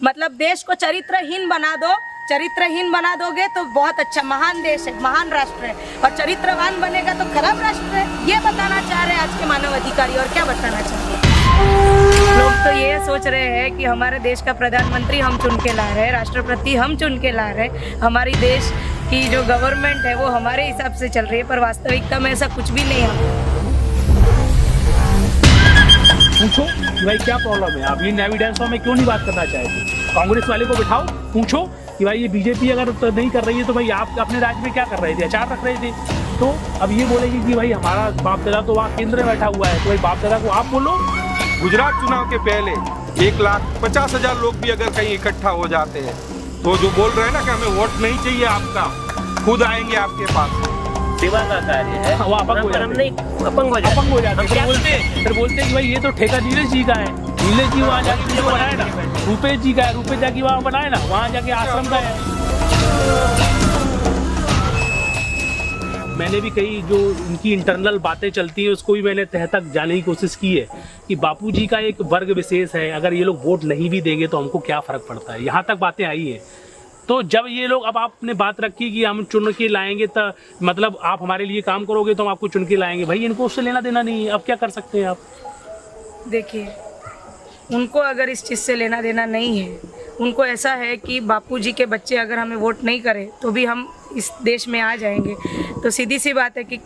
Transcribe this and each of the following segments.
मतलब देश को चरित्रहीन बना दो, चरित्रहीन बना दोगे तो बहुत अच्छा, महान देश है, महान राष्ट्र है, और चरित्रवान बनेगा तो खराब राष्ट्र है। ये बताना चाह रहे हैं आज के मानव अधिकारी, और क्या बताना चाह रहे हैं। लोग तो ये सोच रहे हैं कि हमारे देश का प्रधानमंत्री हम चुन के ला रहे हैं, राष्ट्रपति हम चुन के ला रहे हैं, हमारी देश की जो गवर्नमेंट है वो हमारे हिसाब से चल रही है, पर वास्तविकता में ऐसा कुछ भी नहीं है। पूछो कि भाई क्या प्रॉब्लम है, आप इंडियन एविडेंस में क्यों नहीं बात करना चाहते? कांग्रेस वाले को बिठाओ, पूछो कि भाई ये बीजेपी अगर तो नहीं कर रही है तो भाई आप अपने राज्य में क्या कर रहे थे, अचार रख रहे थे। तो अब ये बोलेगी कि भाई हमारा बाप दादा तो वहाँ केंद्र में बैठा हुआ है, तो भाई बाप दादा को आप बोलो। गुजरात चुनाव के पहले 1,50,000 लोग भी अगर कहीं इकट्ठा हो जाते हैं तो जो बोल रहे हैं ना कि हमें वोट नहीं चाहिए आपका, खुद आएंगे आपके पास। सेवा का कार्य है, वो अपंग हो जाते, अपंग हो जाते। फिर बोलते हैं कि भाई ये तो ठेका नीलेश जी का है, नीलेश जी वहाँ जाके वीडियो बनाए ना, रूपेश जी का है, रूपेश जाके वहाँ बनाए ना, वहाँ जाके आश्रम का है। मैंने भी कई जो उनकी इंटरनल बातें चलती हैं उसको भी मैंने तह तक जाने की कोशिश की है कि बापूजी का एक वर्ग विशेष है, अगर ये लोग वोट नहीं भी देंगे तो हमको क्या फ़र्क पड़ता है, यहाँ तक बातें आई हैं। तो जब ये लोग, अब आपने बात रखी कि हम चुन के लाएंगे तो मतलब आप हमारे लिए काम करोगे तो हम आपको चुन के लाएंगे, भाई इनको उससे लेना देना नहीं है, अब क्या कर सकते हैं आप? देखिए, उनको अगर इस चीज़ से लेना देना नहीं है, उनको ऐसा है कि बापूजी के बच्चे अगर हमें वोट नहीं करें तो भी हम इस देश में आ जाएंगे, तो सीधी सी बात है कि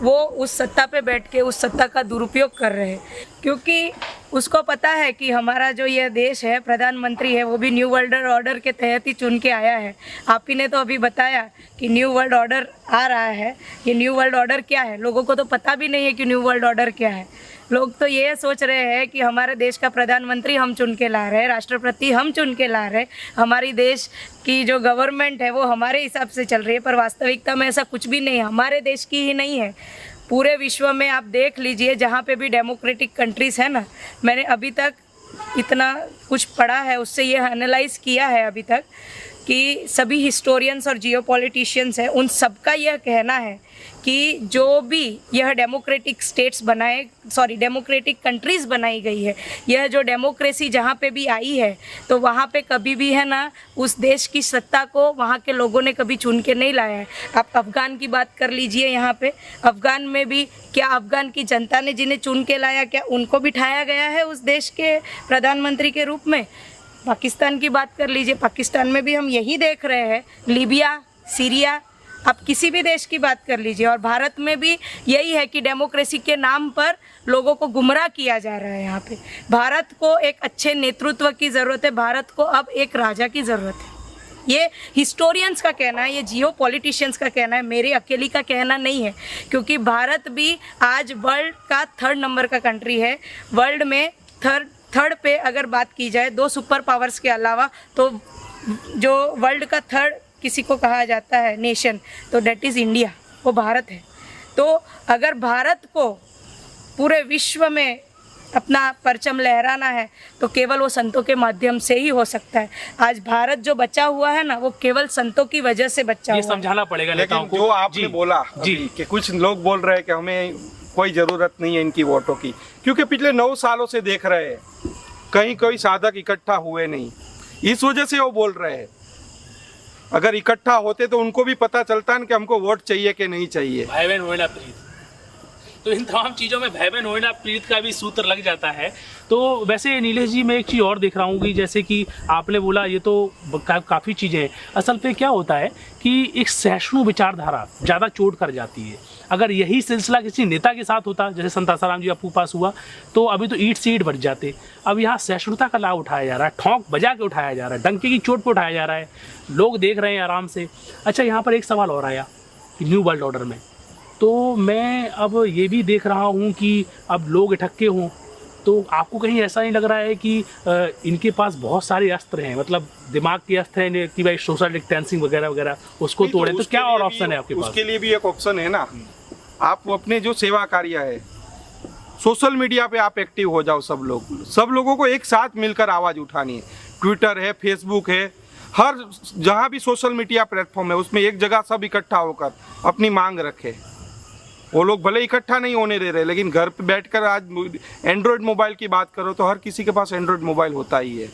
वो उस सत्ता पे बैठ के उस सत्ता का दुरुपयोग कर रहे हैं, क्योंकि उसको पता है कि हमारा जो ये देश है, प्रधानमंत्री है, वो भी न्यू वर्ल्ड ऑर्डर के तहत ही चुन के आया है। आप ही ने तो अभी बताया कि न्यू वर्ल्ड ऑर्डर आ रहा है, ये न्यू वर्ल्ड ऑर्डर क्या है, लोगों को तो पता भी नहीं है कि न्यू वर्ल्ड ऑर्डर क्या है। लोग तो ये सोच रहे हैं कि हमारे देश का प्रधानमंत्री हम चुन के ला रहे हैं, राष्ट्रपति हम चुन के ला रहे हैं, हमारी देश की जो गवर्नमेंट है वो हमारे हिसाब से चल रही है, पर वास्तविकता में ऐसा कुछ भी नहीं है। हमारे देश की ही नहीं है, पूरे विश्व में आप देख लीजिए, जहाँ पे भी डेमोक्रेटिक कंट्रीज़ है ना, मैंने अभी तक इतना कुछ पढ़ा है, उससे ये एनालाइज किया है अभी तक कि सभी हिस्टोरियंस और जियोपॉलिटिशियंस हैं, उन सबका यह कहना है कि जो भी यह डेमोक्रेटिक स्टेट्स डेमोक्रेटिक कंट्रीज़ बनाई गई है, यह जो डेमोक्रेसी जहाँ पे भी आई है तो वहाँ पे कभी भी है ना उस देश की सत्ता को वहाँ के लोगों ने कभी चुन के नहीं लाया है। आप अफ़गान की बात कर लीजिए, यहाँ पे अफ़गान में भी क्या अफ़गान की जनता ने जिन्हें चुन के लाया, क्या उनको बिठाया गया है उस देश के प्रधानमंत्री के रूप में? पाकिस्तान की बात कर लीजिए, पाकिस्तान में भी हम यही देख रहे हैं, लीबिया, सीरिया, आप किसी भी देश की बात कर लीजिए। और भारत में भी यही है कि डेमोक्रेसी के नाम पर लोगों को गुमराह किया जा रहा है। यहाँ पे भारत को एक अच्छे नेतृत्व की ज़रूरत है, भारत को अब एक राजा की ज़रूरत है। ये हिस्टोरियंस का कहना है, ये जियो पॉलिटिशियंस का कहना है, मेरे अकेली का कहना नहीं है, क्योंकि भारत भी आज वर्ल्ड का 3rd नंबर का कंट्री है। वर्ल्ड में थर्ड पे अगर बात की जाए 2 सुपर पावर्स के अलावा, तो जो वर्ल्ड का 3rd किसी को कहा जाता है नेशन, तो डेट इज़ इंडिया, वो भारत है। तो अगर भारत को पूरे विश्व में अपना परचम लहराना है तो केवल वो संतों के माध्यम से ही हो सकता है। आज भारत जो बचा हुआ है ना, वो केवल संतों की वजह से बचा हुआ है। ये समझाना पड़ेगा नेताओं को। जो आपने बोला जी कि कुछ लोग बोल रहे हैं कि हमें कोई ज़रूरत नहीं है इनकी वोटों की, क्योंकि पिछले 9 सालों से देख रहे हैं कहीं कोई साधक इकट्ठा हुए नहीं, इस वजह से वो बोल रहे हैं। अगर इकट्ठा होते तो उनको भी पता चलता है कि हमको वोट चाहिए कि नहीं चाहिए। भाई बहन होना प्रीत, तो इन तमाम चीज़ों में भाई बहन होना प्रीत का भी सूत्र लग जाता है। तो वैसे नीलेश जी, मैं एक चीज़ और देख रहा हूँ कि जैसे कि आपने बोला, ये तो काफ़ी चीज़ें हैं। असल पे क्या होता है कि एक सहिष्णु विचारधारा ज़्यादा चोट कर जाती है। अगर यही सिलसिला किसी नेता के साथ होता, जैसे संत आसाराम जी आपके पास हुआ, तो अभी तो ईंट से ईंट बढ़ जाते। अब यहाँ सहिष्णुता का लाभ उठाया जा रहा है, ठोंक बजा के उठाया जा रहा है, डंके की चोट पर उठाया जा रहा है, लोग देख रहे हैं आराम से। अच्छा, यहाँ पर एक सवाल और आया कि न्यू वर्ल्ड ऑर्डर में, तो मैं अब ये भी देख रहा हूँ कि अब लोग इकट्ठे हों, तो आपको कहीं ऐसा नहीं लग रहा है कि इनके पास बहुत सारे अस्त्र हैं, मतलब दिमाग के अस्त्र हैं कि भाई सोशल डिस्टेंसिंग वगैरह वगैरह उसको तोड़े? तो क्या और ऑप्शन है आपके पास? उसके लिए भी एक ऑप्शन है ना, आप अपने जो सेवा कार्य है सोशल मीडिया पे आप एक्टिव हो जाओ। सब लोगों को एक साथ मिलकर आवाज़ उठानी है। ट्विटर है, फेसबुक है, हर जहाँ भी सोशल मीडिया प्लेटफॉर्म है उसमें एक जगह सब इकट्ठा होकर अपनी मांग रखे। वो लोग भले इकट्ठा नहीं होने दे रहे, लेकिन घर पे बैठकर आज एंड्रॉयड मोबाइल की बात करो तो हर किसी के पास एंड्रॉयड मोबाइल होता ही है।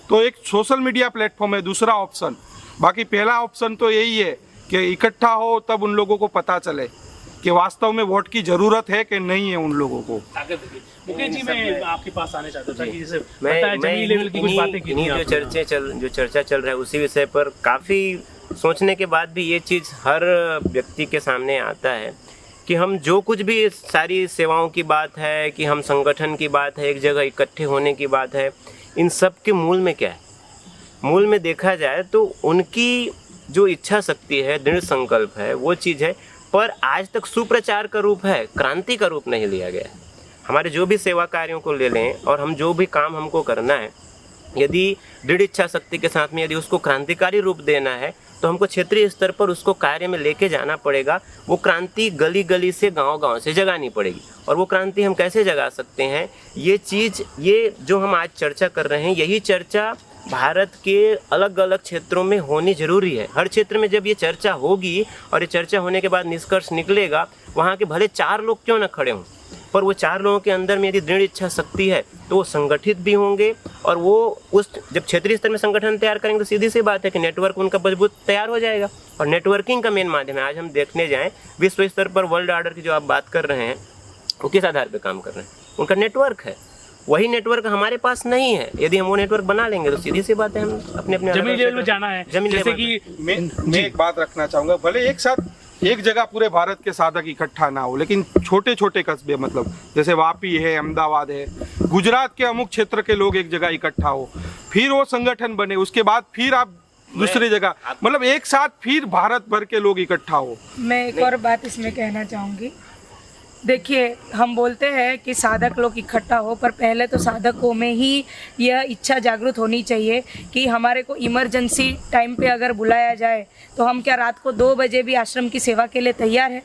तो एक सोशल मीडिया प्लेटफॉर्म है दूसरा ऑप्शन। बाकी पहला ऑप्शन तो यही है कि इकट्ठा हो, तब उन लोगों को पता चले कि वास्तव में वोट की जरूरत है कि नहीं है उन लोगों को। मुकेश जी, मैं आपके पास आने चाहता था कि जैसे मैं बताया जमीनी लेवल की कुछ बातें की थी जो चर्चा चल रहा है उसी विषय पर काफ़ी सोचने के बाद भी ये चीज़ हर व्यक्ति के सामने आता है कि हम जो कुछ भी सारी सेवाओं की बात है, कि हम संगठन की बात है, एक जगह इकट्ठे होने की बात है, इन सब के मूल में क्या है? मूल में देखा जाए तो उनकी जो इच्छा शक्ति है, दृढ़ संकल्प है, वो चीज़ है। पर आज तक सुप्रचार का रूप है, क्रांति का रूप नहीं लिया गया है। हमारे जो भी सेवा कार्यों को ले लें और हम जो भी काम हमको करना है, यदि दृढ़ इच्छा शक्ति के साथ में यदि उसको क्रांतिकारी रूप देना है तो हमको क्षेत्रीय स्तर पर उसको कार्य में लेके जाना पड़ेगा। वो क्रांति गली गली से, गांव गांव से जगानी पड़ेगी। और वो क्रांति हम कैसे जगा सकते हैं? ये चीज़, ये जो हम आज चर्चा कर रहे हैं, यही चर्चा भारत के अलग अलग क्षेत्रों में होनी जरूरी है। हर क्षेत्र में जब ये चर्चा होगी और ये चर्चा होने के बाद निष्कर्ष निकलेगा, वहाँ के भले 4 लोग क्यों न खड़े हों, पर वो 4 लोगों के अंदर में यदि दृढ़ इच्छा शक्ति है तो वो संगठित भी होंगे। और वो उस जब क्षेत्रीय स्तर में संगठन तैयार करेंगे तो सीधी सी बात है कि नेटवर्क उनका मजबूत तैयार हो जाएगा। और नेटवर्किंग का मेन माध्यम है। आज हम देखने जाएँ विश्व स्तर पर वर्ल्ड ऑर्डर की जो आप बात कर रहे हैं, वो किस आधार पर काम कर रहे हैं? उनका नेटवर्क है। वही नेटवर्क हमारे पास नहीं है। यदि हम वो नेटवर्क बना लेंगे तो सीधी सी बात है, हम अपने जमीन लेवल में जाना है। जैसे कि मैं एक बात रखना चाहूँगा, भले एक साथ एक जगह पूरे भारत के साधक इकट्ठा ना हो, लेकिन छोटे छोटे कस्बे, मतलब जैसे वापी है, अहमदाबाद है, गुजरात के अमुक क्षेत्र के लोग एक जगह इकट्ठा हो, फिर वो संगठन बने, उसके बाद फिर आप दूसरी जगह, मतलब एक साथ फिर भारत भर के लोग इकट्ठा हो। मैं एक और बात इसमें कहना चाहूँगी। देखिए, हम बोलते हैं कि साधक लोग इकट्ठा हो, पर पहले तो साधकों में ही यह इच्छा जागृत होनी चाहिए कि हमारे को इमरजेंसी टाइम पे अगर बुलाया जाए तो हम क्या रात को 2 बजे भी आश्रम की सेवा के लिए तैयार हैं?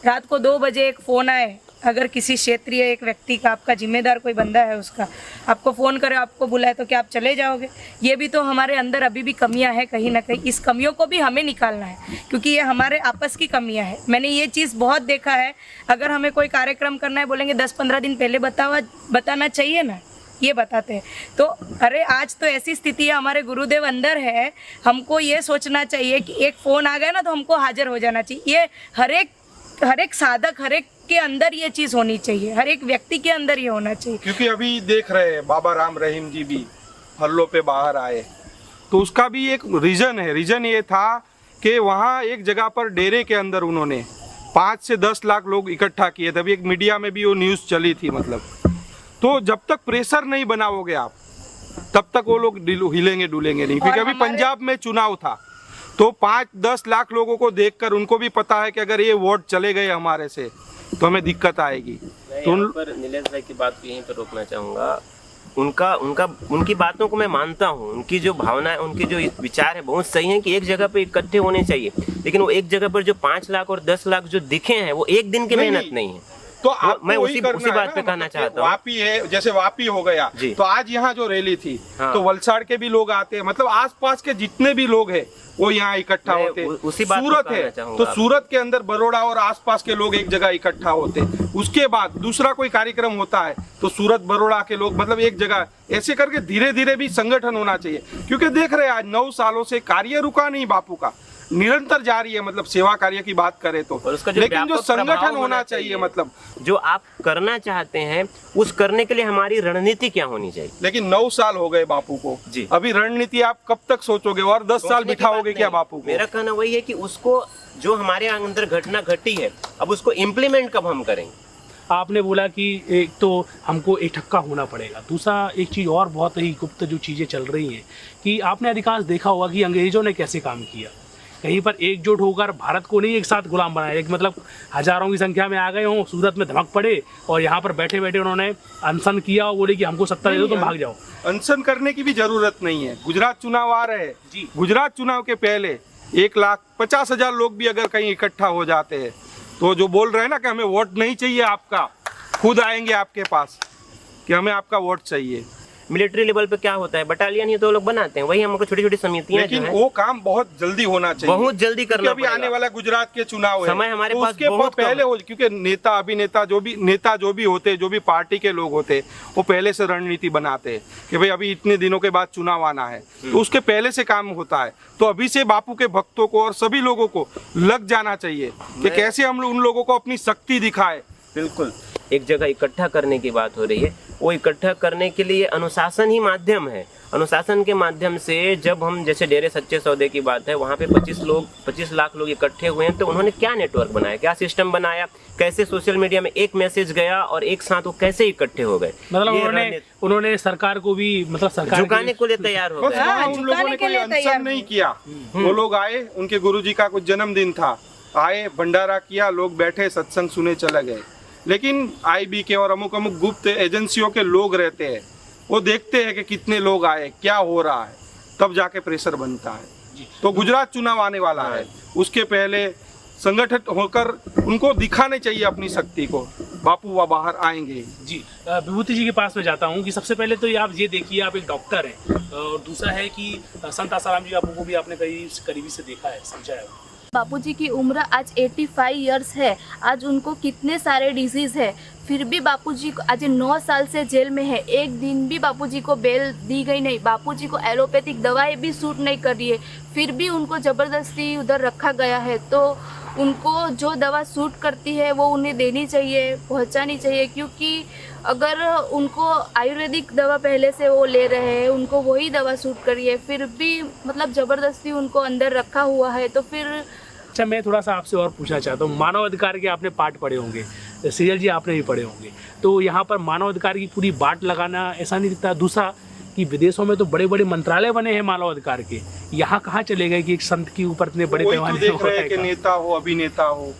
रात को 2 बजे एक फ़ोन आए, अगर किसी क्षेत्रीय एक व्यक्ति का, आपका जिम्मेदार कोई बंदा है उसका, आपको फ़ोन करे, आपको बुलाए, तो क्या आप चले जाओगे? ये भी तो हमारे अंदर अभी भी कमियां हैं कहीं ना कहीं। इस कमियों को भी हमें निकालना है, क्योंकि ये हमारे आपस की कमियां हैं। मैंने ये चीज़ बहुत देखा है। अगर हमें कोई कार्यक्रम करना है, बोलेंगे 10-15 दिन पहले बताना चाहिए ना, ये बताते हैं। तो अरे आज तो ऐसी स्थिति है, हमारे गुरुदेव अंदर है, हमको ये सोचना चाहिए कि एक फ़ोन आ गया ना तो हमको हाजिर हो जाना चाहिए। ये हर एक साधक, हर एक के अंदर ये चीज़ होनी चाहिए, हर एक व्यक्ति के अंदर ये होना चाहिए। क्योंकि अभी देख रहे हैं बाबा राम रहीम जी भी हल्लों पे बाहर आए, तो उसका भी एक रीज़न है। रीज़न ये था कि वहाँ एक जगह पर डेरे के अंदर उन्होंने 5 से 10 लाख लोग इकट्ठा किए थे। अभी एक मीडिया में भी वो न्यूज़ चली थी। मतलब तो जब तक प्रेशर नहीं बनाओगे आप, तब तक वो लोग हिलेंगे डुलेंगे नहीं। क्योंकि अभी पंजाब में चुनाव था, तो 5-10 लाख लोगों को देखकर उनको भी पता है कि अगर ये वोट चले गए हमारे से तो हमें दिक्कत आएगी। तो पर नीलेश भाई की बात को यहीं पर रोकना चाहूँगा। उनकी बातों को मैं मानता हूँ, उनकी जो भावना है, उनकी जो विचार है बहुत सही है कि एक जगह पे इकट्ठे होने चाहिए। लेकिन वो एक जगह पर जो 5 लाख और 10 लाख जो दिखे हैं, वो एक दिन की मेहनत नहीं है। तो आप मैं उसी बात पे कहना चाहता हूँ। वापी है, जैसे वापी हो गया, तो आज यहाँ जो रैली थी, हाँ। तो वलसाड़ के भी लोग आते हैं, मतलब आसपास के जितने भी लोग हैं वो यहाँ इकट्ठा होते हैं। सूरत है तो सूरत के अंदर बड़ौदा और आसपास के लोग एक जगह इकट्ठा होते हैं। उसके बाद दूसरा कोई कार्यक्रम होता है तो सूरत बड़ौदा के लोग मतलब एक जगह, ऐसे करके धीरे धीरे भी संगठन होना चाहिए। क्योंकि देख रहे हैं आज 9 सालों से कार्य रुका नहीं बापू का, निरंतर जारी है। मतलब सेवा कार्य की बात करें तो, लेकिन जो संगठन होना चाहिए, मतलब जो आप करना चाहते हैं उस करने के लिए हमारी रणनीति क्या होनी चाहिए। लेकिन 9 साल हो गए बापू को जी। अभी रणनीति आप कब तक सोचोगे? और 10 साल बिठाओगे क्या बापू को? मेरा कहना वही है कि उसको, जो हमारे अंदर घटना घटी है, अब उसको इम्प्लीमेंट कब हम करेंगे। आपने बोला कि एक तो हमको इकट्ठा होना पड़ेगा, दूसरा एक चीज़ और बहुत ही गुप्त जो चीज़ें चल रही हैं कि आपने अधिकांश देखा होगा कि अंग्रेजों ने कैसे काम किया। कहीं पर एकजुट होकर भारत को नहीं एक साथ गुलाम बनाया, एक मतलब हजारों की संख्या में आ गए हों, सूरत में धमक पड़े और यहाँ पर बैठे बैठे उन्होंने अनशन किया और बोले कि हमको सत्ता दे दो, तुम भाग जाओ। अनशन करने की भी जरूरत नहीं है। गुजरात चुनाव आ रहे हैं, गुजरात चुनाव के पहले 1,50,000 लोग भी अगर कहीं इकट्ठा हो जाते हैं तो जो बोल रहे हैं ना कि हमें वोट नहीं चाहिए आपका, खुद आएंगे आपके पास कि हमें आपका वोट चाहिए। मिलिट्री लेवल पे क्या होता है, बटालियन ही तो लोग बनाते हैं, वही हमको छोटी छोटी समितियां लेकिन वो काम बहुत जल्दी होना चाहिए, बहुत जल्दी करना अभी आने वाला गुजरात के चुनाव है, समय हमारे तो पास उसके बहुत पहले हो, क्योंकि नेता अभिनेता जो भी होते, जो भी पार्टी के लोग होते, वो पहले से रणनीति बनाते हैं कि भाई अभी इतने दिनों के बाद चुनाव आना है, तो उसके पहले से काम होता है। तो अभी से बापू के भक्तों को और सभी लोगों को लग जाना चाहिए कि कैसे हम उन लोगों को अपनी शक्ति दिखाए। बिल्कुल, एक जगह इकट्ठा करने की बात हो रही है, वो इकट्ठा करने के लिए अनुशासन ही माध्यम है। अनुशासन के माध्यम से जब हम, जैसे डेरे सच्चे सौदे की बात है, वहाँ पे 25 लाख लोग इकट्ठे हुए हैं, तो उन्होंने क्या नेटवर्क बनाया, क्या सिस्टम बनाया, कैसे सोशल मीडिया में एक मैसेज गया और एक साथ वो कैसे इकट्ठे हो गए, मतलब उन्होंने सरकार को भी, मतलब सरकार झुकाने को लिए तैयार हो गए। हाँ, उन लोगों ने कोई अनशन नहीं किया, वो लोग आए, उनके गुरुजी का कुछ जन्मदिन था, आए, भंडारा किया, लोग बैठे, सत्संग सुने, चले गए। लेकिन आईबी के और अमुक गुप्त एजेंसियों के लोग रहते हैं, वो देखते हैं कि कितने लोग आए, क्या हो रहा है, तब जाके प्रेशर बनता है। तो गुजरात चुनाव आने वाला है, उसके पहले संगठित होकर उनको दिखाने चाहिए अपनी शक्ति को, बापू वह बाहर आएंगे। जी, विभूति जी के पास में जाता हूँ कि सबसे पहले तो आप ये देखिए, आप एक डॉक्टर हैं, और दूसरा है कि संत आसाराम जी बापू को भी आपने करीबी से देखा है, समझा है। बापूजी की उम्र आज 85 इयर्स है, आज उनको कितने सारे डिजीज़ है, फिर भी बापूजी को आज 9 साल से जेल में है, एक दिन भी बापूजी को बेल दी गई नहीं, बापूजी को एलोपैथिक दवाएं भी सूट नहीं कर रही है, फिर भी उनको ज़बरदस्ती उधर रखा गया है। तो उनको जो दवा सूट करती है वो उन्हें देनी चाहिए, पहुंचानी चाहिए, क्योंकि अगर उनको आयुर्वेदिक दवा पहले से वो ले रहे हैं, उनको वही दवा सूट करी है, फिर भी मतलब ज़बरदस्ती उनको अंदर रखा हुआ है, तो फिर। अच्छा, मैं थोड़ा सा आपसे और पूछना चाहता हूँ, मानव अधिकार के आपने पाठ पढ़े होंगे, सीरियल जी आपने भी पढ़े होंगे, तो यहाँ पर मानव अधिकार की पूरी बाट लगाना ऐसा नहीं दिखता। दूसरा कि विदेशों में तो बड़े बड़े मंत्रालय बने हैं मानव अधिकार के, यहाँ कहाँ चले गए कि एक संत के ऊपर इतने बड़े पैमाने देख रहे हैं कि नेता हो, अभिनेता हो,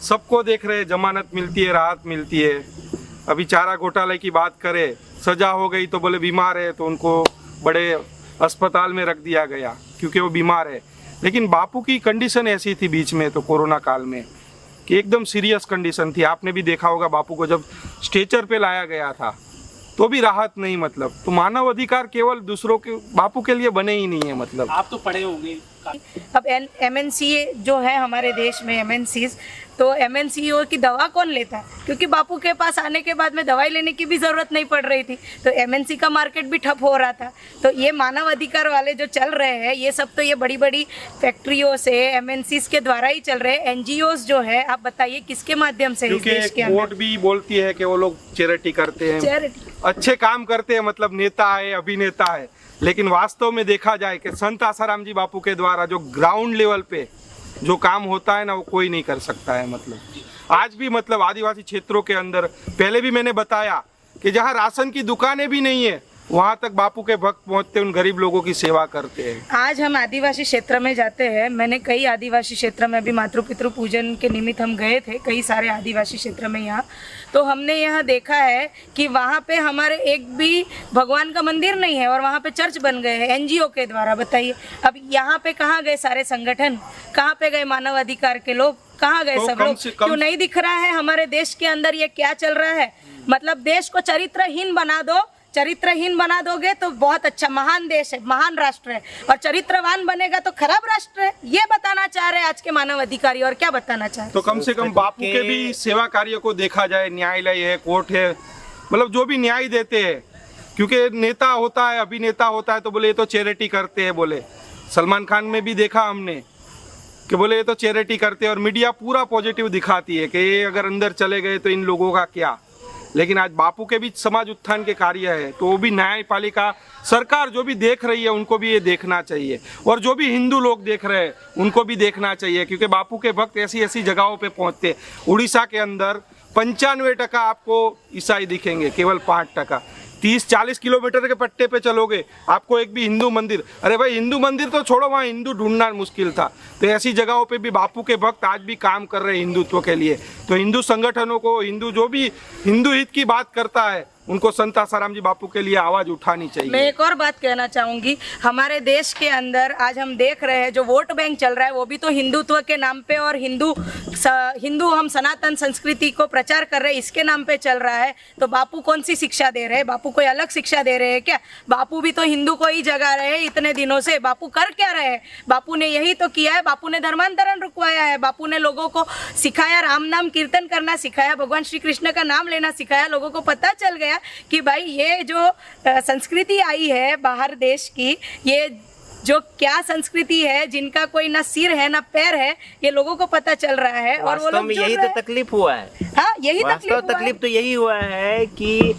सबको देख रहे हैं, जमानत मिलती है, राहत मिलती है। अभी चारा घोटाले की बात करें, सजा हो गई तो बोले बीमार है, तो उनको बड़े अस्पताल में रख दिया गया क्योंकि वो बीमार है। लेकिन बापू की कंडीशन ऐसी थी बीच में, तो कोरोना काल में, कि एकदम सीरियस कंडीशन थी। आपने भी देखा होगा, बापू को जब स्ट्रेचर पे लाया गया था तो भी राहत नहीं। मतलब तो मानव अधिकार केवल दूसरों के, बापू के लिए बने ही नहीं है। मतलब आप तो पढ़े होंगे। अब MNC जो है हमारे देश में, MNCs, तो MNCO की दवा कौन लेता है? क्योंकि बापू के पास आने के बाद में दवाई लेने की भी ज़रूरत नहीं पड़ रही थी, तो MNC का मार्केट भी ठप हो रहा था। तो ये मानव अधिकार वाले जो चल रहे हैं, ये सब तो ये बड़ी बड़ी फैक्ट्रियों से, MNCs के द्वारा ही चल रहे हैं। NGOs जो है, आप बताइए किसके माध्यम से इस देश के अंदर? वोट भी बोलती है कि वो लोग चैरिटी करते हैं, चैरिटी अच्छे काम करते हैं, मतलब नेता है, अभिनेता है। लेकिन वास्तव में देखा जाए कि संत आसाराम जी बापू के द्वारा जो ग्राउंड लेवल पे जो काम होता है ना, वो कोई नहीं कर सकता है। मतलब आज भी, मतलब आदिवासी क्षेत्रों के अंदर, पहले भी मैंने बताया कि जहाँ राशन की दुकानें भी नहीं है, वहाँ तक बापू के भक्त पहुँचते, उन गरीब लोगों की सेवा करते हैं। आज हम आदिवासी क्षेत्र में जाते हैं, मैंने कई आदिवासी क्षेत्र में भी मातृ पितृ पूजन के निमित्त हम गए थे, कई सारे आदिवासी क्षेत्र में यहाँ, तो हमने यहाँ देखा है कि वहाँ पे हमारे एक भी भगवान का मंदिर नहीं है और वहाँ पे चर्च बन गए हैं NGO के द्वारा। बताइए, अब यहाँ पे कहाँ गए सारे संगठन, कहाँ पे गए मानव अधिकार के लोग, कहाँ गए सब लोग? क्यों नहीं दिख रहा है हमारे देश के अंदर ये क्या चल रहा है? मतलब देश को चरित्रहीन बना दो, चरित्रहीन बना दोगे तो बहुत अच्छा, महान देश है, महान राष्ट्र है, और चरित्रवान बनेगा तो खराब राष्ट्र है। ये बताना चाह रहे हैं आज के मानव अधिकारी, और क्या बताना चाह रहे? तो कम से कम बापू के भी सेवा कार्य को देखा जाए, न्यायालय है, कोर्ट है, मतलब जो भी न्याय देते हैं। क्योंकि नेता होता है, अभिनेता होता है, तो बोले ये तो चैरिटी करते हैं। बोले सलमान खान में भी देखा हमने कि बोले ये तो चैरिटी करते हैं, और मीडिया पूरा पॉजिटिव दिखाती है कि ये अगर अंदर चले गए तो इन लोगों का क्या। लेकिन आज बापू के भी समाज उत्थान के कार्य है, तो वो भी न्यायपालिका सरकार जो भी देख रही है, उनको भी ये देखना चाहिए, और जो भी हिंदू लोग देख रहे हैं उनको भी देखना चाहिए। क्योंकि बापू के भक्त ऐसी ऐसी जगहों पे पहुंचते। उड़ीसा के अंदर 95% आपको ईसाई दिखेंगे, केवल 5%। 30-40 किलोमीटर के पट्टे पे चलोगे, आपको एक भी हिंदू मंदिर, अरे भाई हिंदू मंदिर तो छोड़ो, वहाँ हिंदू ढूंढना मुश्किल था। तो ऐसी जगहों पे भी बापू के भक्त आज भी काम कर रहे हैं हिंदुत्व के लिए। तो हिंदू संगठनों को, हिंदू जो भी हिंदू हित की बात करता है, उनको संत आसाराम जी बापू के लिए आवाज उठानी मैं चाहिए। एक और बात कहना चाहूंगी, हमारे देश के अंदर आज हम देख रहे हैं जो वोट बैंक चल रहा है वो भी तो हिंदुत्व के नाम पे और हिंदू हम सनातन संस्कृति को प्रचार कर रहे हैं इसके नाम पे चल रहा है। तो बापू कौन सी शिक्षा दे रहे हैं? बापू कोई अलग शिक्षा दे रहे हैं क्या? बापू भी तो हिंदू को ही जगा रहे हैं इतने दिनों से। बापू कर क्या रहे हैं? बापू ने यही तो किया है। बापू ने धर्मांतरण रुकवाया है। बापू ने लोगों को सिखाया, राम नाम कीर्तन करना सिखाया, भगवान श्री कृष्ण का नाम लेना सिखाया। लोगों को पता चल गया कि भाई ये जो संस्कृति आई है बाहर देश की, ये जो क्या संस्कृति है, जिनका कोई ना सिर है ना पैर है, ये लोगों को पता चल रहा है। और वो वास्तव लोग में जुड़ यही रहे तो हैं। तकलीफ हुआ है। हाँ, यही वास्तव तकलीफ तो यही हुआ है कि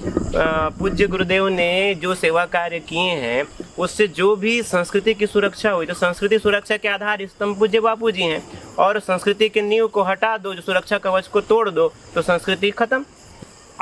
पूज्य गुरुदेव ने जो सेवा कार्य किए हैं उससे जो भी संस्कृति की सुरक्षा हुई, तो संस्कृति सुरक्षा के आधार स्तंभ पूज्य बापू जी हैं। और संस्कृति के नींव को हटा दो, जो सुरक्षा कवच को तोड़ दो, तो संस्कृति खत्म।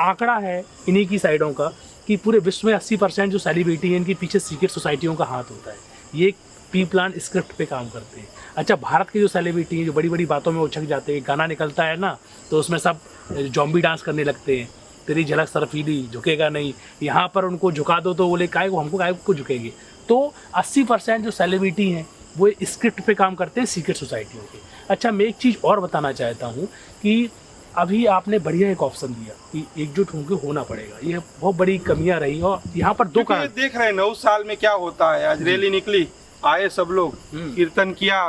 आंकड़ा है इन्हीं की साइडों का कि पूरे विश्व में 80% जो सेलिब्रिटी हैं इनके पीछे सीक्रेट सोसाइटियों का हाथ होता है। ये पी प्लान स्क्रिप्ट पे काम करते हैं। अच्छा, भारत के जो सेलिब्रिटी हैं जो बड़ी बड़ी बातों में उछक जाते हैं, गाना निकलता है ना तो उसमें सब जॉम्बी डांस करने लगते हैं, तेरी झलक सरफीली, झुकेगा नहीं। यहाँ पर उनको झुका दो तो बोले काय को, हमको काय को झुकेंगे। तो 80% जो सेलिब्रिटी हैं वो स्क्रिप्ट पे काम करते हैं सीक्रेट सोसाइटियों के। अच्छा, मैं एक चीज़ और बताना चाहता हूँ कि अभी आपने बढ़िया एक ऑप्शन दिया कि एकजुट होकर होना पड़ेगा। ये बहुत बड़ी कमियां रही और यहाँ पर दो कारण देख रहे हैं 9 साल में क्या होता है। आज रैली निकली, आए सब लोग, कीर्तन किया,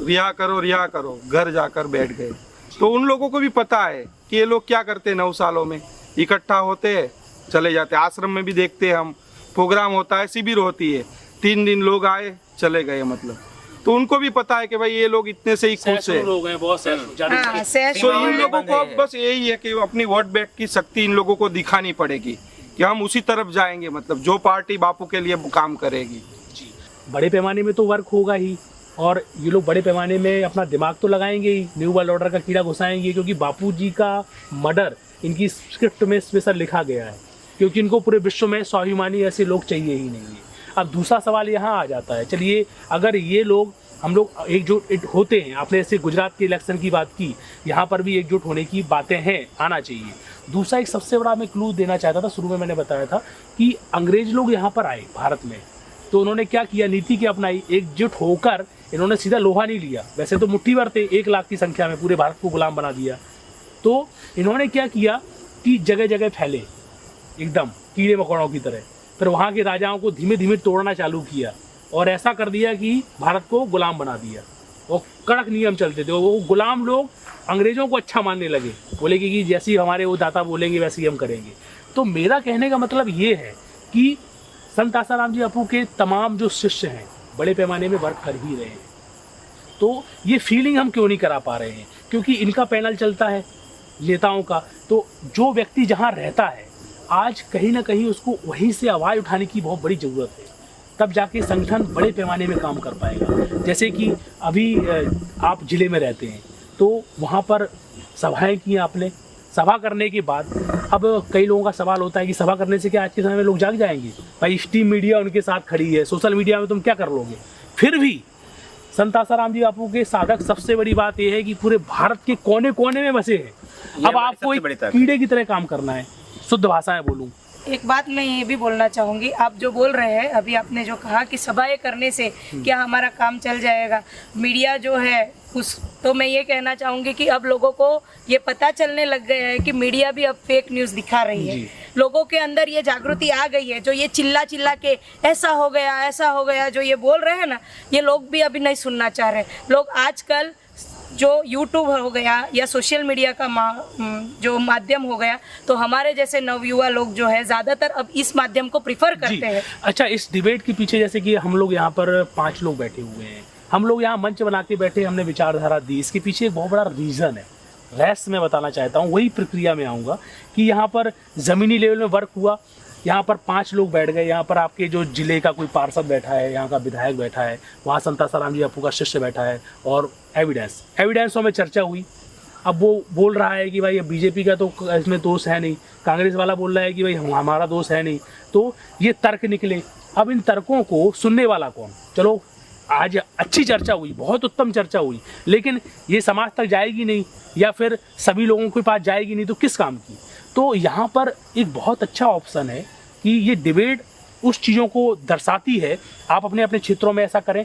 रिहा करो, घर जाकर बैठ गए। तो उन लोगों को भी पता है कि ये लोग क्या करते हैं। 9 सालों में इकट्ठा होते हैं, चले जाते। आश्रम में भी देखते हैं हम, प्रोग्राम होता है, शिविर होती है, 3 दिन लोग आए चले गए। मतलब तो उनको भी पता है कि भाई ये लोग इतने से ही खुश है। लोग हैं बहुत तो इन लोगों को अब बस यही है कि अपनी वोट बैंक की शक्ति इन लोगों को दिखानी पड़ेगी कि हम उसी तरफ जाएंगे। मतलब जो पार्टी बापू के लिए काम करेगी। बड़े पैमाने में तो वर्क होगा ही, और ये लोग बड़े पैमाने में अपना दिमाग तो लगाएंगे ही, न्यू वर्ल्ड ऑर्डर का कीड़ा घुसाएंगे, क्योंकि बापू जी का मर्डर इनकी स्क्रिप्ट में स्पेशल लिखा गया है, क्योंकि इनको पूरे विश्व में स्वाभिमानी ऐसे लोग चाहिए ही नहीं है। अब दूसरा सवाल यहाँ आ जाता है, चलिए अगर ये लोग, हम लोग एकजुट होते हैं, आपने ऐसे गुजरात के इलेक्शन की बात की, यहाँ पर भी एकजुट होने की बातें हैं, आना चाहिए। दूसरा एक सबसे बड़ा मैं क्लू देना चाहता था, शुरू में मैंने बताया था कि अंग्रेज लोग यहाँ पर आए भारत में, तो उन्होंने क्या किया, नीति क्या अपनाई, एकजुट होकर इन्होंने सीधा लोहा नहीं लिया। वैसे तो मुट्ठी भर थे, 1 लाख की संख्या में पूरे भारत को गुलाम बना दिया। तो इन्होंने क्या किया कि जगह जगह फैले एकदम कीड़े मकोड़ों की तरह, फिर वहाँ के राजाओं को धीमे धीमे तोड़ना चालू किया और ऐसा कर दिया कि भारत को गुलाम बना दिया। और कड़क नियम चलते थे, वो गुलाम लोग अंग्रेजों को अच्छा मानने लगे, बोले कि जैसे ही हमारे वो दाता बोलेंगे वैसे ही हम करेंगे। तो मेरा कहने का मतलब ये है कि संत आसाराम जी बापू के तमाम जो शिष्य हैं बड़े पैमाने में वर्क कर ही रहे हैं। तो ये फीलिंग हम क्यों नहीं करा पा रहे हैं, क्योंकि इनका पैनल चलता है नेताओं का, तो जो व्यक्ति जहाँ रहता है आज कहीं ना कहीं उसको वहीं से आवाज़ उठाने की बहुत बड़ी ज़रूरत है, तब जाके संगठन बड़े पैमाने में काम कर पाएगा। जैसे कि अभी आप ज़िले में रहते हैं तो वहाँ पर सभाएं की आपने, सभा करने के बाद अब कई लोगों का सवाल होता है कि सभा करने से क्या आज के समय में लोग जाग जाएंगे? भाई स्ट्रीम मीडिया उनके साथ खड़ी है, सोशल मीडिया में तुम क्या कर लोगे? फिर भी संत आसाराम जी बापू के साधक, सबसे बड़ी बात यह है कि पूरे भारत के कोने कोने में बसे हैं। अब आपको एक कीड़े की तरह काम करना है, शुद्ध भाषा में बोलूँ। एक बात मैं ये भी बोलना चाहूँगी, आप जो बोल रहे हैं अभी, आपने जो कहा कि सभाएं करने से क्या हमारा काम चल जाएगा, मीडिया जो है उस, तो मैं ये कहना चाहूँगी कि अब लोगों को ये पता चलने लग गया है कि मीडिया भी अब फेक न्यूज़ दिखा रही है। लोगों के अंदर ये जागृति आ गई है, जो ये चिल्ला चिल्ला के ऐसा हो गया जो ये बोल रहे हैं ना, ये लोग भी अभी नहीं सुनना चाह रहे। लोग आजकल जो यूट्यूब हो गया या सोशल मीडिया का जो माध्यम हो गया, तो हमारे जैसे नवयुवा लोग जो है ज़्यादातर अब इस माध्यम को प्रिफर करते हैं। अच्छा, इस डिबेट के पीछे जैसे कि हम लोग यहाँ पर 5 लोग बैठे हुए हैं, हम लोग यहाँ मंच बना के बैठे, हमने विचारधारा दी, इसके पीछे एक बहुत बड़ा रीज़न है। रहस्य मैं बताना चाहता हूँ, वही प्रक्रिया में आऊँगा कि यहाँ पर ज़मीनी लेवल में वर्क हुआ, यहाँ पर 5 लोग बैठ गए, यहाँ पर आपके जो जिले का कोई पार्षद बैठा है, यहाँ का विधायक बैठा है, वहाँ संत आसाराम जी बापू का शिष्य बैठा है, और एविडेंसों में चर्चा हुई। अब वो बोल रहा है कि भाई बीजेपी का तो इसमें दोष है नहीं, कांग्रेस वाला बोल रहा है कि भाई हमारा दोष है नहीं, तो ये तर्क निकले। अब इन तर्कों को सुनने वाला कौन? चलो आज अच्छी चर्चा हुई, बहुत उत्तम चर्चा हुई, लेकिन ये समाज तक जाएगी नहीं या फिर सभी लोगों के पास जाएगी नहीं, तो किस काम की? तो यहाँ पर एक बहुत अच्छा ऑप्शन है कि ये डिबेट उस चीज़ों को दर्शाती है। आप अपने अपने क्षेत्रों में ऐसा करें।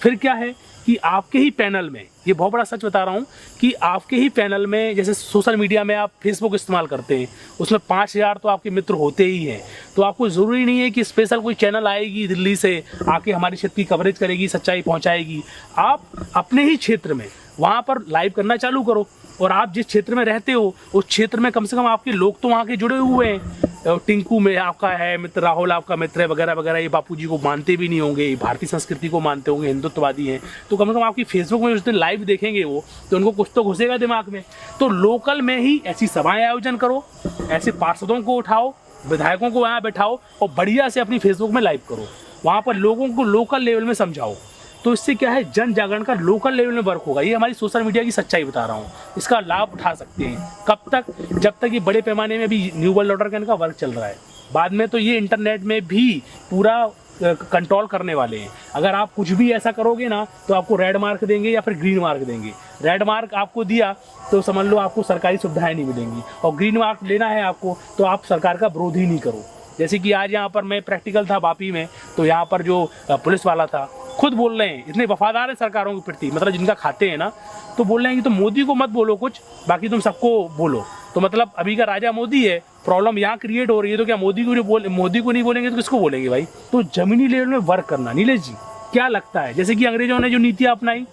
फिर क्या है कि आपके ही पैनल में, ये बहुत बड़ा सच बता रहा हूँ, कि आपके ही पैनल में, जैसे सोशल मीडिया में आप फेसबुक इस्तेमाल करते हैं, उसमें 5000 तो आपके मित्र होते ही हैं। तो आपको ज़रूरी नहीं है कि स्पेशल कोई चैनल आएगी दिल्ली से आके हमारे क्षेत्र की कवरेज करेगी, सच्चाई पहुँचाएगी। आप अपने ही क्षेत्र में वहाँ पर लाइव करना चालू करो, और आप जिस क्षेत्र में रहते हो उस क्षेत्र में कम से कम आपके लोग तो वहाँ के जुड़े हुए हैं। टिंकू में आपका है मित्र, राहुल आपका मित्र है, वगैरह वगैरह। ये बापूजी को मानते भी नहीं होंगे, भारतीय संस्कृति को मानते होंगे, हिंदुत्ववादी हैं। तो कम से कम आपकी फेसबुक में उस दिन लाइव देखेंगे वो, तो उनको कुछ तो घुसेगा दिमाग में। तो लोकल में ही ऐसी सभाएं आयोजन करो, ऐसे पार्षदों को उठाओ, विधायकों को वहाँ बैठाओ और बढ़िया से अपनी फेसबुक में लाइव करो। वहाँ पर लोगों को लोकल लेवल में समझाओ। तो इससे क्या है, जन जागरण का लोकल लेवल में वर्क होगा। ये हमारी सोशल मीडिया की सच्चाई बता रहा हूँ। इसका लाभ उठा सकते हैं। कब तक? जब तक ये बड़े पैमाने में भी न्यू वर्ल्ड ऑर्डर का इनका वर्क चल रहा है। बाद में तो ये इंटरनेट में भी पूरा कंट्रोल करने वाले हैं। अगर आप कुछ भी ऐसा करोगे ना तो आपको रेड मार्क देंगे या फिर ग्रीन मार्क देंगे। रेड मार्क आपको दिया तो समझ लो आपको सरकारी सुविधाएं नहीं मिलेंगी, और ग्रीन मार्क लेना है आपको तो आप सरकार का विरोध ही नहीं करो। जैसे कि आज यहाँ पर मैं प्रैक्टिकल था वापी में, तो यहाँ पर जो पुलिस वाला था खुद बोल रहे हैं, इतने वफादार है सरकारों के प्रति, मतलब जिनका खाते हैं ना, तो बोल रहे हैं कि तुम मोदी को मत बोलो कुछ, बाकी तुम सबको बोलो। तो मतलब अभी का राजा मोदी है, प्रॉब्लम यहाँ क्रिएट हो रही है। तो क्या मोदी को नहीं बोलेंगे तो किसको बोलेंगे भाई? तो जमीनी लेवल में वर्क करना। नीलेश जी क्या लगता है, जैसे कि अंग्रेजों ने जो नीतियाँ अपनाई?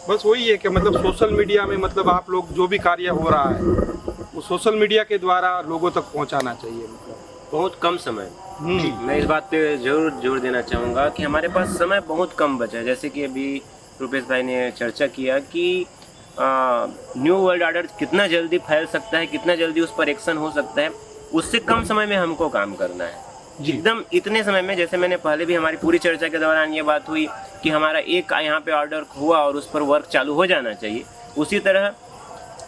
बस वही है कि मतलब सोशल मीडिया में मतलब आप लोग जो भी कार्य हो रहा है वो सोशल मीडिया के द्वारा लोगों तक पहुंचाना चाहिए। मतलब बहुत कम समय। मैं इस बात पे जरूर जोर देना चाहूँगा कि हमारे पास समय बहुत कम बचा है। जैसे कि अभी रुपेश भाई ने चर्चा किया कि न्यू वर्ल्ड ऑर्डर कितना जल्दी फैल सकता है, कितना जल्दी उस पर एक्शन हो सकता है, उससे कम समय में हमको काम करना है। एकदम इतने समय में, जैसे मैंने पहले भी हमारी पूरी चर्चा के दौरान ये बात हुई कि हमारा एक यहाँ पे ऑर्डर हुआ और उस पर वर्क चालू हो जाना चाहिए, उसी तरह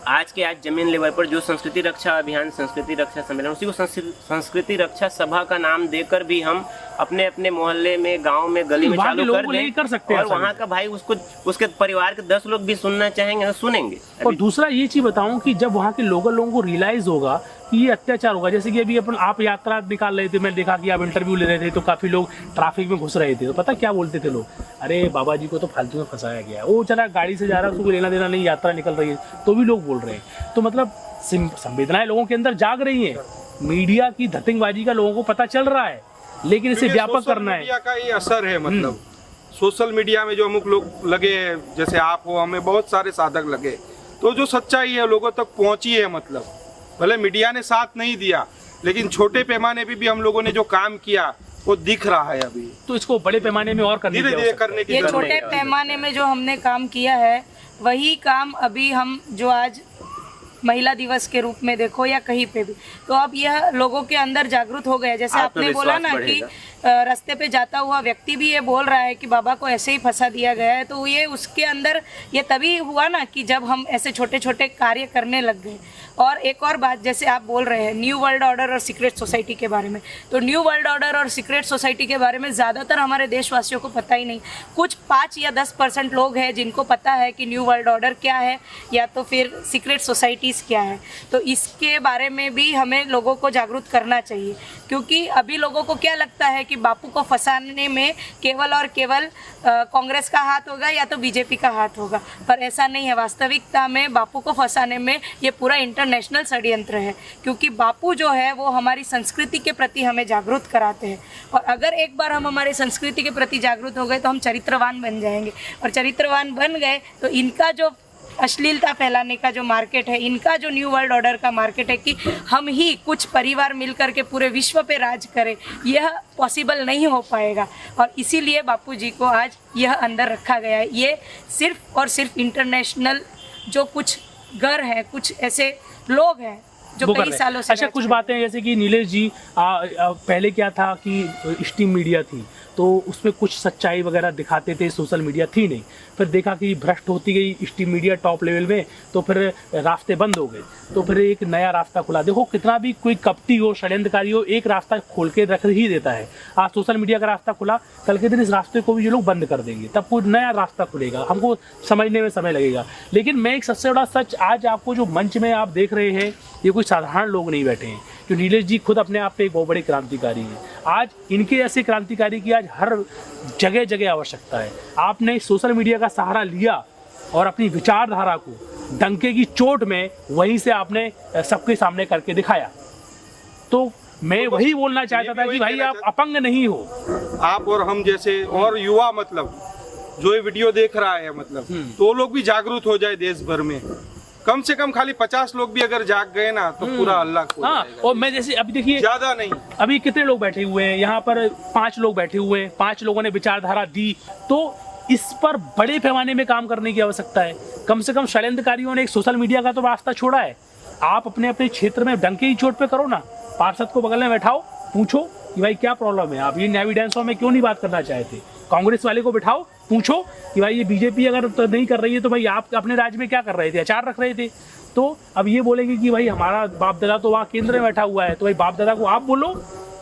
आज जमीन लेवल पर जो संस्कृति रक्षा अभियान, संस्कृति रक्षा सम्मेलन, उसी को संस्कृति रक्षा सभा का नाम देकर भी हम अपने अपने मोहल्ले में, गांव में, गली में चालू कर दें कर सकते हैं। और वहाँ का भाई उसको, उसके परिवार के 10 लोग भी सुनना चाहेंगे तो सुनेंगे। और दूसरा ये चीज बताऊं कि जब वहाँ के लोगों को रियलाइज होगा कि ये अत्याचार होगा, जैसे कि अभी आप यात्रा निकाल रहे थे, मैं देखा कि आप इंटरव्यू ले रहे थे, तो काफी लोग ट्रैफिक में घुस रहे थे, तो पता क्या बोलते थे लोग? अरे बाबा जी को तो फालतू में फंसाया गया है, वो चला गाड़ी से जा रहा है, उसको लेना देना नहीं, यात्रा निकल रही है, तो भी लोग बोल रहे हैं। तो मतलब संवेदनाएं लोगों के अंदर जाग रही है। मीडिया की धतिंगबाजी का लोगों को पता चल रहा है, लेकिन इसे व्यापक करना है। मीडिया का ये असर है। मतलब सोशल मीडिया में जो अमुक लोग लगे हैं, जैसे आप हो, हमें बहुत सारे साधक लगे, तो जो सच्चाई है लोगों तक पहुंची है। मतलब भले मीडिया ने साथ नहीं दिया, लेकिन छोटे पैमाने पे भी हम लोगों ने जो काम किया वो दिख रहा है अभी। तो इसको बड़े पैमाने में और करने धीरे-धीरे करने की ये जरूरत छोटे है। पैमाने में जो हमने काम किया है, वही काम अभी हम जो आज महिला दिवस के रूप में देखो या कहीं पे भी, तो अब यह लोगों के अंदर जागरूक हो गया। जैसे आपने बोला ना कि रास्ते पे जाता हुआ व्यक्ति भी ये बोल रहा है कि बाबा को ऐसे ही फंसा दिया गया है, तो ये उसके अंदर ये तभी हुआ ना कि जब हम ऐसे छोटे छोटे कार्य करने लग गए। और एक और बात, जैसे आप बोल रहे हैं न्यू वर्ल्ड ऑर्डर और सीक्रेट सोसाइटी के बारे में, तो न्यू वर्ल्ड ऑर्डर और सीक्रेट सोसाइटी के बारे में ज़्यादातर हमारे देशवासियों को पता ही नहीं। कुछ 5 या 10% लोग हैं जिनको पता है कि न्यू वर्ल्ड ऑर्डर क्या है या तो फिर सीक्रेट सोसाइटीज़ क्या है। तो इसके बारे में भी हमें लोगों को जागरूक करना चाहिए, क्योंकि अभी लोगों को क्या लगता है कि बापू को फंसाने में केवल और केवल कांग्रेस का हाथ होगा या तो बीजेपी का हाथ होगा, पर ऐसा नहीं है। वास्तविकता में बापू को फंसाने में ये पूरा इंटरनेशनल षड्यंत्र है, क्योंकि बापू जो है वो हमारी संस्कृति के प्रति हमें जागरूक कराते हैं। और अगर एक बार हम हमारी संस्कृति के प्रति जागरूक हो गए तो हम चरित्रवान बन जाएंगे, और चरित्रवान बन गए तो इनका जो अश्लीलता फैलाने का जो मार्केट है, इनका जो न्यू वर्ल्ड ऑर्डर का मार्केट है कि हम ही कुछ परिवार मिलकर के पूरे विश्व पे राज करें, यह पॉसिबल नहीं हो पाएगा। और इसीलिए बापूजी को आज यह अंदर रखा गया है। ये सिर्फ और सिर्फ इंटरनेशनल जो कुछ घर हैं, कुछ ऐसे लोग हैं जो कई सालों से। अच्छा, कुछ बातें जैसे कि नीलेश जी, पहले क्या था कि स्ट्रीम मीडिया थी, तो उसमें कुछ सच्चाई वगैरह दिखाते थे, सोशल मीडिया थी नहीं। फिर देखा कि भ्रष्ट होती गई स्ट्रीम मीडिया टॉप लेवल में, तो फिर रास्ते बंद हो गए, तो फिर एक नया रास्ता खुला। देखो कितना भी कोई कपटी हो, षड्यंत्रकारी हो, एक रास्ता खोल के रख ही देता है। आज सोशल मीडिया का रास्ता खुला, कल के दिन इस रास्ते को भी ये लोग बंद कर देंगे, तब कोई नया रास्ता खुलेगा, हमको समझने में समय लगेगा। लेकिन मैं एक सबसे बड़ा सच आज आपको जो मंच में आप देख रहे हैं, ये कोई साधारण लोग नहीं बैठे हैं। जो नीलेश जी खुद अपने आप पे एक बहुत बड़े क्रांतिकारी हैं। आज इनके ऐसे क्रांतिकारी की आज हर जगह जगह आवश्यकता है। आपने सोशल मीडिया का सहारा लिया और अपनी विचारधारा को डंके की चोट में वहीं से आपने सबके सामने करके दिखाया। तो मैं वही बोलना चाहता था कि भाई आप अपंग नहीं हो। आप और हम जैसे और युवा मतलब जो ये वीडियो देख रहा है मतलब, तो वो लोग भी जागरूक हो जाए देश भर में। कम से कम खाली 50 लोग भी अगर जाग गए ना तो पूरा अल्लाह को। हाँ, और मैं जैसे अभी देखिए, ज्यादा नहीं, अभी कितने लोग बैठे हुए हैं यहाँ पर, 5 लोग बैठे हुए हैं, 5 लोगों ने विचारधारा दी, तो इस पर बड़े पैमाने में काम करने की आवश्यकता है। कम से कम षड्यंत्रकारियों ने एक सोशल मीडिया का तो रास्ता छोड़ा है। आप अपने अपने क्षेत्र में डंके की चोट पे करो ना, पार्षद को बगल में बैठाओ, पूछो कि भाई क्या प्रॉब्लम है, आप ये एविडेंसों में क्यों नहीं बात करना चाहते। कांग्रेस वाले को बिठाओ, पूछो कि भाई ये बीजेपी अगर तो नहीं कर रही है तो भाई आप अपने राज्य में क्या कर रहे थे, अचार रख रहे थे। तो अब ये बोलेंगे कि भाई हमारा बाप दादा तो वहाँ केंद्र में बैठा हुआ है, तो भाई बाप दादा को आप बोलो।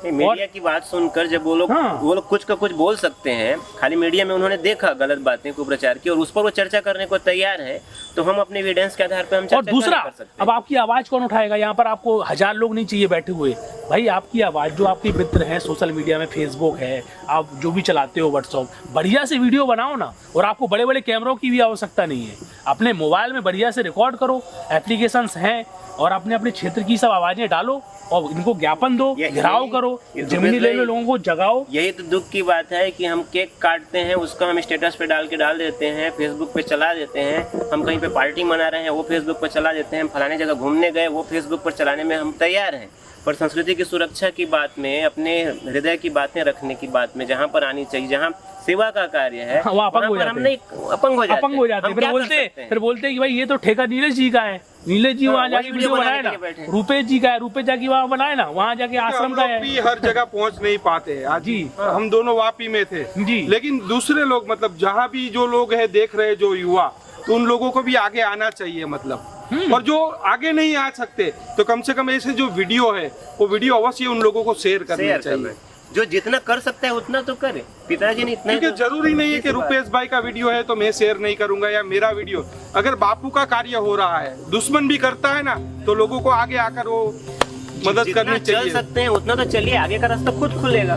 मीडिया की बात सुनकर जब वो लोग कुछ का कुछ बोल सकते हैं, खाली मीडिया में उन्होंने देखा गलत बातें को प्रचार की और उस पर वो चर्चा करने को तैयार है, तो हम अपने एविडेंस के आधार पर हम और दूसरा, अब आपकी आवाज कौन उठाएगा? यहाँ पर आपको 1000 लोग नहीं चाहिए बैठे हुए, भाई आपकी आवाज जो आपके मित्र हैं सोशल मीडिया में, फेसबुक है, आप जो भी चलाते हो, व्हाट्सअप, बढ़िया से वीडियो बनाओ ना। और आपको बड़े बड़े कैमरों की भी आवश्यकता नहीं है, अपने मोबाइल में बढ़िया से रिकॉर्ड करो, एप्लीकेशंस हैं, और अपने अपने क्षेत्र की सब आवाजें डालो और इनको ज्ञापन दो, घेराव करो, जमीनी लेवल में लोगों को जगाओ। यही तो दुख की बात है कि हम केक काटते हैं, उसका हम स्टेटस पे डाल देते हैं, फेसबुक पे चला देते हैं। हम कहीं पे पार्टी मना रहे हैं, वो फेसबुक पे चला देते हैं। फलाने जगह घूमने गए, वो फेसबुक पर चलाने में हम तैयार हैं। पर संस्कृति की सुरक्षा की बात में, अपने हृदय की बातें रखने की बात में जहाँ पर आनी चाहिए, जहाँ सेवा का कार्य है, वहाँ अपंग हो जाते हैं। अपंग हो जाते हैं। फिर बोलते कि भाई ये तो ठेका नीलेश जी का है, नीलेश जी वहाँ जाके वीडियो बनाए ना, रूपेश जी का है, रूपेश जाके वहाँ बनाए ना, वहाँ जाके आश्रम का है। हर जगह पहुँच नहीं पाते आज जी, हम दोनों वापी में थे जी, लेकिन दूसरे लोग मतलब जहाँ भी जो लोग है देख रहे, जो युवा, तो उन लोगों को भी आगे आना चाहिए मतलब। और जो आगे नहीं आ सकते तो कम से कम ऐसे जो वीडियो है वो वीडियो अवश्य उन लोगों को शेयर करना चाहिए। जो जितना कर सकता है उतना तो करे। पिताजी ने इतना, क्योंकि जरूरी नहीं है कि रुपेश भाई का वीडियो है तो मैं शेयर नहीं करूंगा, या मेरा वीडियो, अगर बापू का कार्य हो रहा है, दुश्मन भी करता है ना, तो लोगों को आगे आकर वो मदद करनी चाहिए। चल सकते हैं उतना तो चलिए, आगे का रास्ता खुद खुलेगा।